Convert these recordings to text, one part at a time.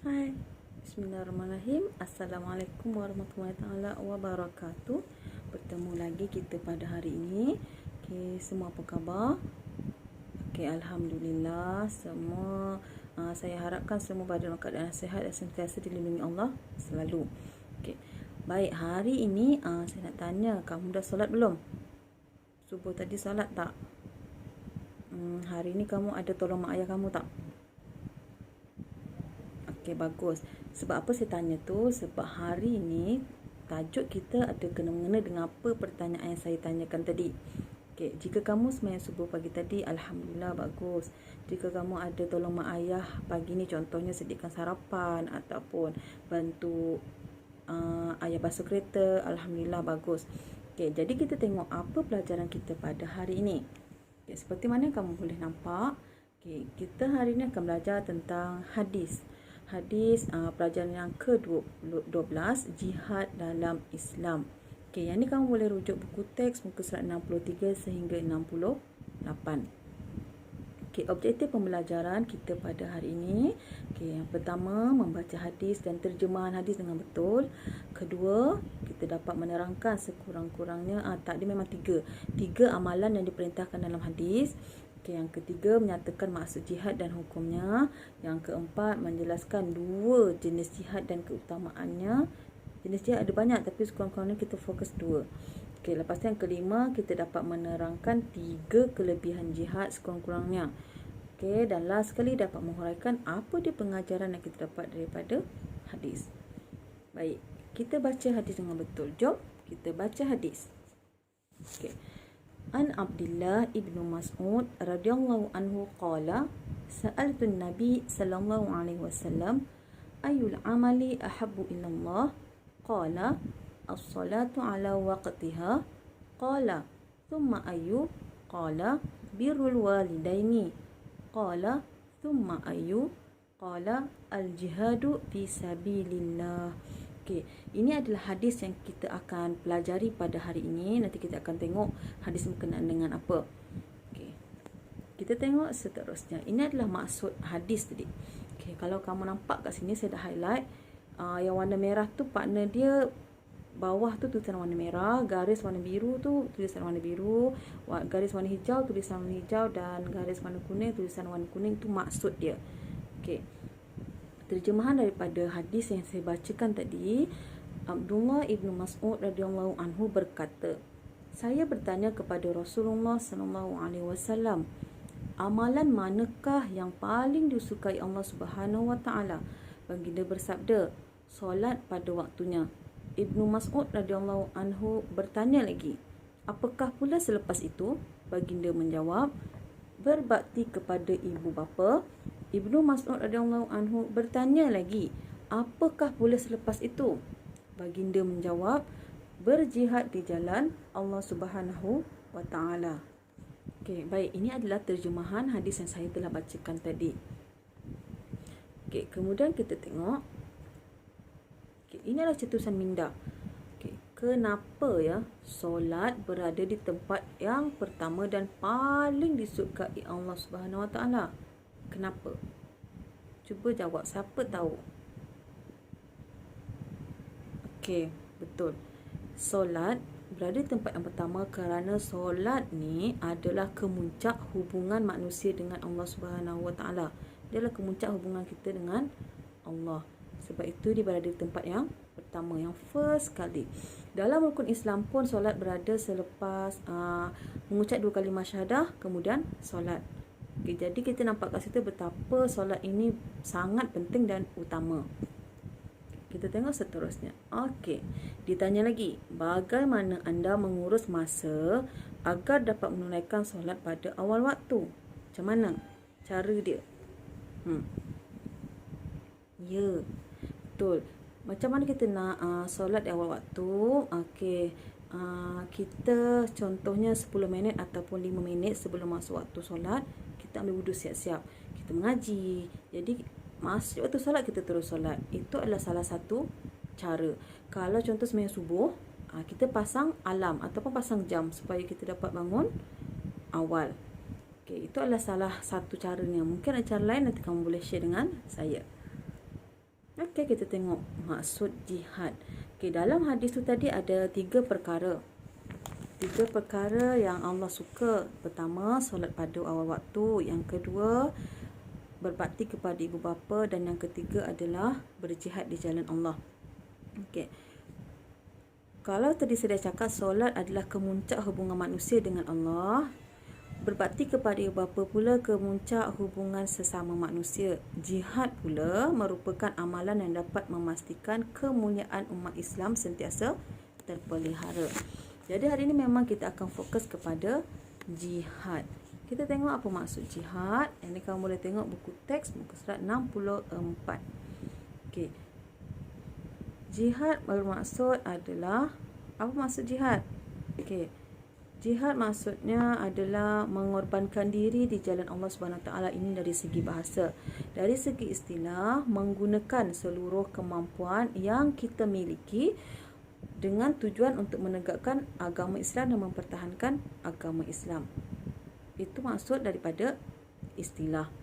Hai, Bismillahirrahmanirrahim. Assalamualaikum warahmatullahi taala wabarakatuh. Bertemu lagi kita pada hari ini. Okey, semua apa khabar? Okey, alhamdulillah semua. Saya harapkan semua berada dalam keadaan sihat dan sentiasa dilindungi Allah selalu. Okey. Baik, hari ini saya nak tanya, kamu dah solat belum? Subuh tadi solat tak? Hari ini kamu ada tolong mak ayah kamu tak? Okey, bagus. Sebab apa saya tanya tu? Sebab hari ni tajuk kita ada kena-mengena dengan apa pertanyaan yang saya tanyakan tadi. Okey, jika kamu sembahyang subuh pagi tadi, alhamdulillah bagus. Jika kamu ada tolong mak ayah pagi ni, contohnya sediakan sarapan ataupun bantu ayah basuh kereta, alhamdulillah bagus. Okey, jadi kita tengok apa pelajaran kita pada hari ini. Okey, seperti mana kamu boleh nampak, okey, kita hari ini akan belajar tentang hadis. Pelajaran yang ke-12, jihad dalam Islam. Okey, yang ni kamu boleh rujuk buku teks muka surat 63 sehingga 68. Okey, objektif pembelajaran kita pada hari ini. Okey, yang pertama, membaca hadis dan terjemahan hadis dengan betul. Kedua, kita dapat menerangkan sekurang-kurangnya dia memang tiga amalan yang diperintahkan dalam hadis. Okay, yang ketiga, menyatakan maksud jihad dan hukumnya. Yang keempat, menjelaskan dua jenis jihad dan keutamaannya. Jenis jihad ada banyak, tapi sekurang-kurangnya kita fokus dua. Okay, lepas tu yang kelima, kita dapat menerangkan tiga kelebihan jihad sekurang-kurangnya. Okay, dan last sekali dapat menghuraikan apa dia pengajaran yang kita dapat daripada hadis. Baik, kita baca hadis dengan betul. Jom kita baca hadis. Okay. An Abdullah ibn Mas'ud radhiyallahu anhu qala sa'altu an-nabi sallallahu alaihi wasallam ayyul amali ahabbu ila Allah qala as-salatu ala waqtiha qala thumma ayyu qala birrul walidaini qala thumma ayyu qala al-jihadu fi sabilillah. Okey, ini adalah hadis yang kita akan pelajari pada hari ini. Nanti kita akan tengok hadis berkenaan dengan apa. Okey. Kita tengok seterusnya. Ini adalah maksud hadis tadi. Okey, kalau kamu nampak kat sini saya dah highlight yang warna merah tu partner dia, bawah tu tulisan warna merah, garis warna biru tu tulisan warna biru, garis warna hijau tulisan warna hijau, dan garis warna kuning tulisan warna kuning. Tu maksud dia. Okey. Terjemahan daripada hadis yang saya bacakan tadi, Abdullah ibn Mas'ud radhiyallahu anhu berkata, saya bertanya kepada Rasulullah sallallahu alaihi wasallam, amalan manakah yang paling disukai Allah Subhanahu wa taala? Baginda bersabda, solat pada waktunya. Ibnu Mas'ud radhiyallahu anhu bertanya lagi, apakah pula selepas itu? Baginda menjawab, berbakti kepada ibu bapa. Ibnu Mas'ud radhiyallahu anhu bertanya lagi, apakah pula selepas itu? Baginda menjawab, berjihad di jalan Allah Subhanahu wa taala. Okey, baik, ini adalah terjemahan hadis yang saya telah bacakan tadi. Okey, kemudian kita tengok. Okey, ini adalah cetusan minda. Okey, kenapa ya solat berada di tempat yang pertama dan paling disukai Allah Subhanahu wa taala? Kenapa? Cuba jawab, siapa tahu? Okey, betul. Solat berada di tempat yang pertama kerana solat ni adalah kemuncak hubungan manusia dengan Allah Subhanahu wa taala. Dia adalah kemuncak hubungan kita dengan Allah. Sebab itu dia berada di tempat yang pertama, yang first kali. Dalam rukun Islam pun solat berada selepas mengucap dua kalimah syahadah, kemudian solat. Okay, jadi kita nampak kat situ betapa solat ini sangat penting dan utama. Kita tengok seterusnya. Okey, ditanya lagi, bagaimana anda mengurus masa agar dapat menunaikan solat pada awal waktu? Macam mana cara dia? Ya, betul. Macam mana kita nak solat di awal waktu? Okey, kita contohnya 10 minit ataupun 5 minit sebelum masuk waktu solat, kita ambil wuduk siap-siap. Kita mengaji. Jadi masuk waktu solat, kita terus solat. Itu adalah salah satu cara. Kalau contoh sembahyang subuh, kita pasang alarm ataupun pasang jam supaya kita dapat bangun awal. Okey, itu adalah salah satu caranya. Mungkin ada cara lain, nanti kamu boleh share dengan saya. Okey, kita tengok maksud jihad. Okey, dalam hadis tu tadi ada 3 perkara. 3 perkara yang Allah suka. Pertama, solat pada awal waktu. Yang kedua, berbakti kepada ibu bapa. Dan yang ketiga adalah berjihad di jalan Allah. Okey. Kalau tadi saya dah cakap, solat adalah kemuncak hubungan manusia dengan Allah. Berbakti kepada ibu bapa pula kemuncak hubungan sesama manusia. Jihad pula merupakan amalan yang dapat memastikan kemuliaan umat Islam sentiasa terpelihara. Jadi hari ini memang kita akan fokus kepada jihad. Kita tengok apa maksud jihad. Ini kamu boleh tengok buku teks muka surat 64. Okey. Jihad bermaksud adalah, apa maksud jihad? Okey. Jihad maksudnya adalah mengorbankan diri di jalan Allah Subhanahu Wa Taala. Ini dari segi bahasa. Dari segi istilah, menggunakan seluruh kemampuan yang kita miliki dengan tujuan untuk menegakkan agama Islam dan mempertahankan agama Islam. Itu maksud daripada istilah.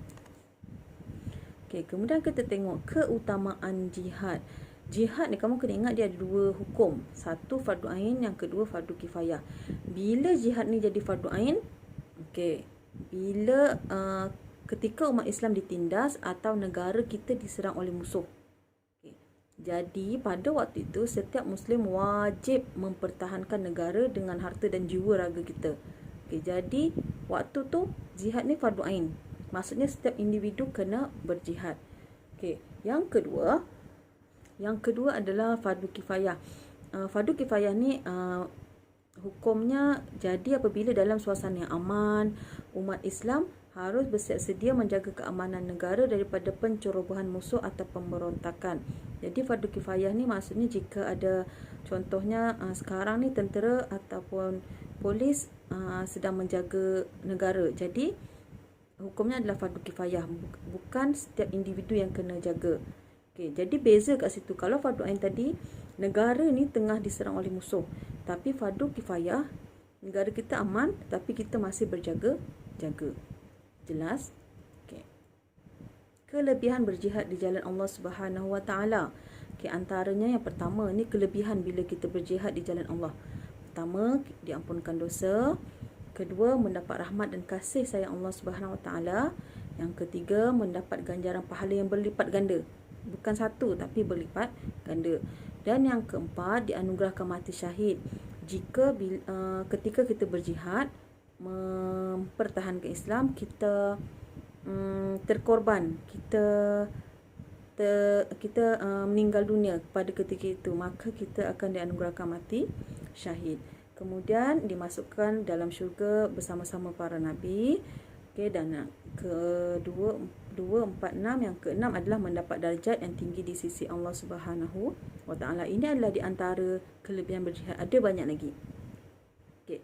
Okey, kemudian kita tengok keutamaan jihad. Jihad ni kamu kena ingat dia ada 2 hukum. Satu fardu ain, yang kedua fardu kifayah. Bila jihad ni jadi fardu ain? Okey, bila ketika umat Islam ditindas atau negara kita diserang oleh musuh. Okay. Jadi pada waktu itu setiap Muslim wajib mempertahankan negara dengan harta dan jiwa raga kita. Okay. Jadi waktu tu jihad ni fardu ain. Maksudnya setiap individu kena berjihad. Okay. Yang kedua adalah fardu kifayah. Fardu kifayah ni hukumnya jadi apabila dalam suasana yang aman, umat Islam harus bersiap sedia menjaga keamanan negara daripada pencerobohan musuh atau pemberontakan. Jadi fardu kifayah ni maksudnya jika ada, contohnya sekarang ni tentera ataupun polis sedang menjaga negara. Jadi hukumnya adalah fardu kifayah, bukan setiap individu yang kena jaga. Okay, jadi beza kat situ. Kalau fardu ain tadi, negara ni tengah diserang oleh musuh. Tapi fardu kifayah, negara kita aman tapi kita masih berjaga-jaga. Jelas? Okay. Kelebihan berjihad di jalan Allah Subhanahu Wa Taala. Okay, antaranya yang pertama ni kelebihan bila kita berjihad di jalan Allah. Pertama, diampunkan dosa. Kedua, mendapat rahmat dan kasih sayang Allah Subhanahu Wa Taala. Yang ketiga, mendapat ganjaran pahala yang berlipat ganda. Bukan satu tapi berlipat ganda. Dan yang keempat, dianugerahkan mati syahid jika ketika kita berjihad mempertahankan Islam, kita terkorban, kita meninggal dunia pada ketika itu, maka kita akan dianugerahkan mati syahid. Kemudian dimasukkan dalam syurga bersama-sama para nabi. Okay, dan kedua, 2, 4, 6. Yang keenam adalah mendapat darjat yang tinggi di sisi Allah Subhanahu Wa Taala. Ini adalah di antara kelebihan berjihad. Ada banyak lagi. Okay.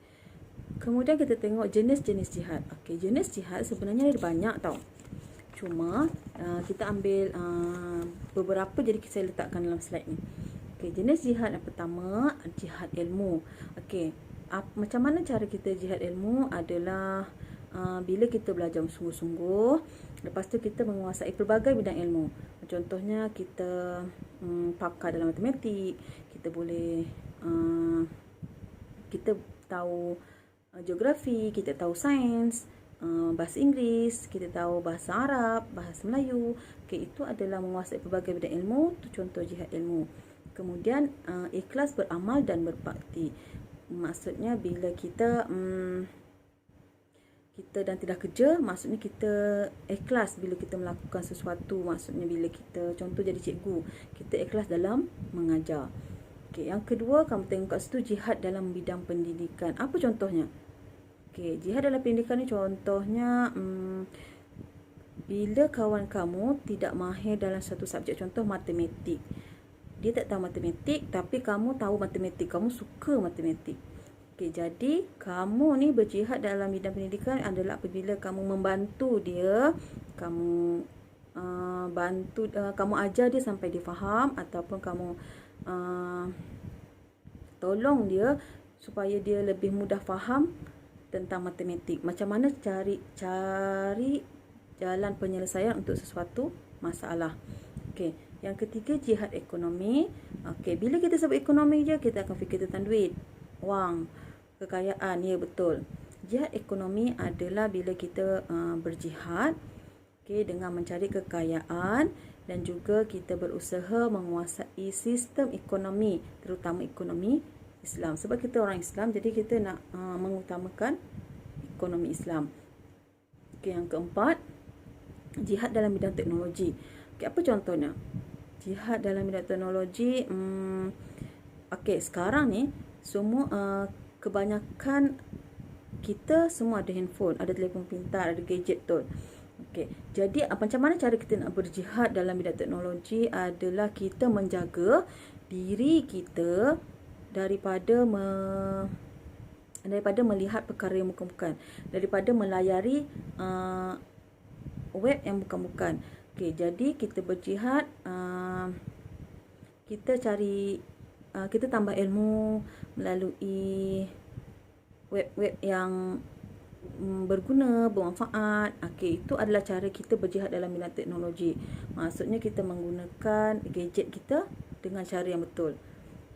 Kemudian kita tengok jenis-jenis jihad. Okay, jenis jihad sebenarnya ada banyak tau. Cuma kita ambil beberapa, jadi saya letakkan dalam slide ni. Okay, jenis jihad yang pertama, jihad ilmu. Okay, macam mana cara kita jihad ilmu adalah bila kita belajar sungguh-sungguh, lepas tu kita menguasai pelbagai bidang ilmu. Contohnya kita pakar dalam matematik, kita boleh kita tahu geografi, kita tahu sains, bahasa Inggeris, kita tahu bahasa Arab, bahasa Melayu. Okay, itu adalah menguasai pelbagai bidang ilmu. Itu contoh jihad ilmu. Kemudian ikhlas beramal dan berbakti. Maksudnya bila kita dah tidak kerja, maksudnya kita ikhlas bila kita melakukan sesuatu. Maksudnya bila kita, contoh jadi cikgu, kita ikhlas dalam mengajar. Okay, yang kedua, kamu tengok kat situ jihad dalam bidang pendidikan. Apa contohnya? Okay, jihad dalam pendidikan ni contohnya bila kawan kamu tidak mahir dalam satu subjek, contoh matematik. Dia tak tahu matematik tapi kamu tahu matematik, kamu suka matematik. Okay, jadi kamu ni berjihad dalam bidang pendidikan adalah apabila kamu membantu dia, kamu kamu ajar dia sampai dia faham, ataupun kamu tolong dia supaya dia lebih mudah faham tentang matematik. Macam mana cari jalan penyelesaian untuk sesuatu masalah. Okay. Yang ketiga, jihad ekonomi. Okey, bila kita sebut ekonomi je, kita akan fikir tentang duit, wang, kekayaan. Ya, betul. Jihad ekonomi adalah bila kita berjihad, okey, dengan mencari kekayaan dan juga kita berusaha menguasai sistem ekonomi, terutama ekonomi Islam. Sebab kita orang Islam, jadi kita nak mengutamakan ekonomi Islam. Okey, yang keempat, jihad dalam bidang teknologi. Okey, apa contohnya? Jihad dalam bidang teknologi, okey, sekarang ni semua kebanyakan kita semua ada handphone, ada telefon pintar, ada gadget tu. Okey, jadi macam mana cara kita nak berjihad dalam bidang teknologi adalah kita menjaga diri kita daripada melihat perkara yang bukan-bukan, daripada melayari web yang bukan-bukan. Okey, jadi kita berjihad, kita cari, kita tambah ilmu melalui web-web yang berguna, bermanfaat. Okey, itu adalah cara kita berjihad dalam bidang teknologi. Maksudnya kita menggunakan gadget kita dengan cara yang betul.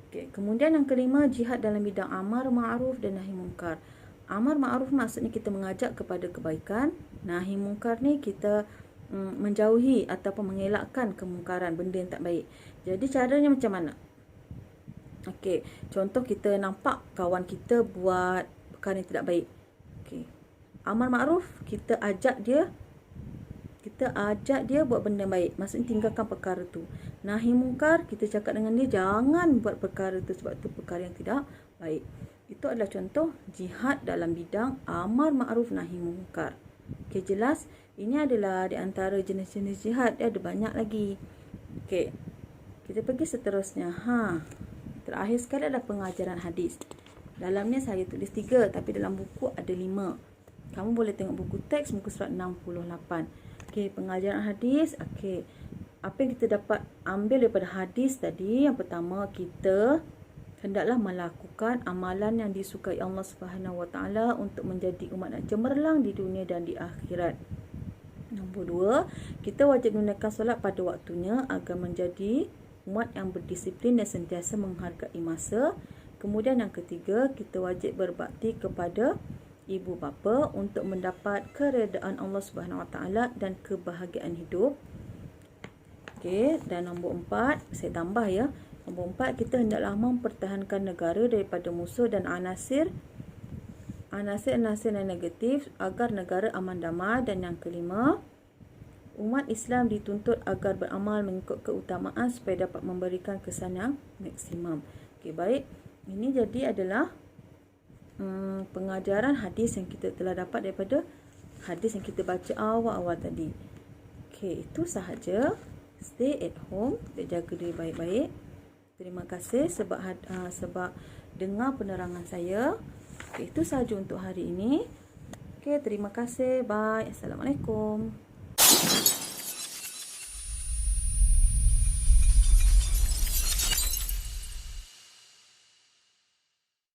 Okey, kemudian yang kelima, jihad dalam bidang amar ma'ruf dan nahi munkar. Amar ma'ruf maksudnya kita mengajak kepada kebaikan. Nahi munkar ni kita menjauhi ataupun mengelakkan kemungkaran, benda yang tak baik. Jadi caranya macam mana? Okey, contoh kita nampak kawan kita buat perkara yang tidak baik. Okey, amar ma'ruf, kita ajak dia buat benda baik, maksudnya tinggalkan perkara tu. Nahi mungkar, kita cakap dengan dia jangan buat perkara tu sebab tu perkara yang tidak baik. Itu adalah contoh jihad dalam bidang amar ma'ruf nahi mungkar. Okey, jelas? Ini adalah di antara jenis-jenis jihad. Dia ada banyak lagi. Okey, kita pergi seterusnya. Terakhir sekali adalah pengajaran hadis. Dalamnya saya tulis 3, tapi dalam buku ada 5. Kamu boleh tengok buku teks muka surat 68. Okey, pengajaran hadis. Okey, apa yang kita dapat ambil daripada hadis tadi? Yang pertama, kita hendaklah melakukan amalan yang disukai Allah Subhanahu Wa Taala untuk menjadi umat yang cemerlang di dunia dan di akhirat. Nombor 2, kita wajib menunaikan solat pada waktunya agar menjadi umat yang berdisiplin dan sentiasa menghargai masa. Kemudian yang ketiga, kita wajib berbakti kepada ibu bapa untuk mendapat keredaan Allah Subhanahu Wa Taala dan kebahagiaan hidup. Okey, dan nombor 4, saya tambah ya. Nombor 4, kita hendaklah mempertahankan negara daripada musuh dan anasir yang negatif agar negara aman damai. Dan yang kelima, umat Islam dituntut agar beramal mengikut keutamaan supaya dapat memberikan kesan yang maksimum. Okey, baik. Ini jadi adalah pengajaran hadis yang kita telah dapat daripada hadis yang kita baca awal-awal tadi. Okey, itu sahaja. Stay at home, kita jaga diri baik-baik. Terima kasih sebab dengar penerangan saya. Okey, itu sahaja untuk hari ini. Okey, terima kasih. Bye. Assalamualaikum.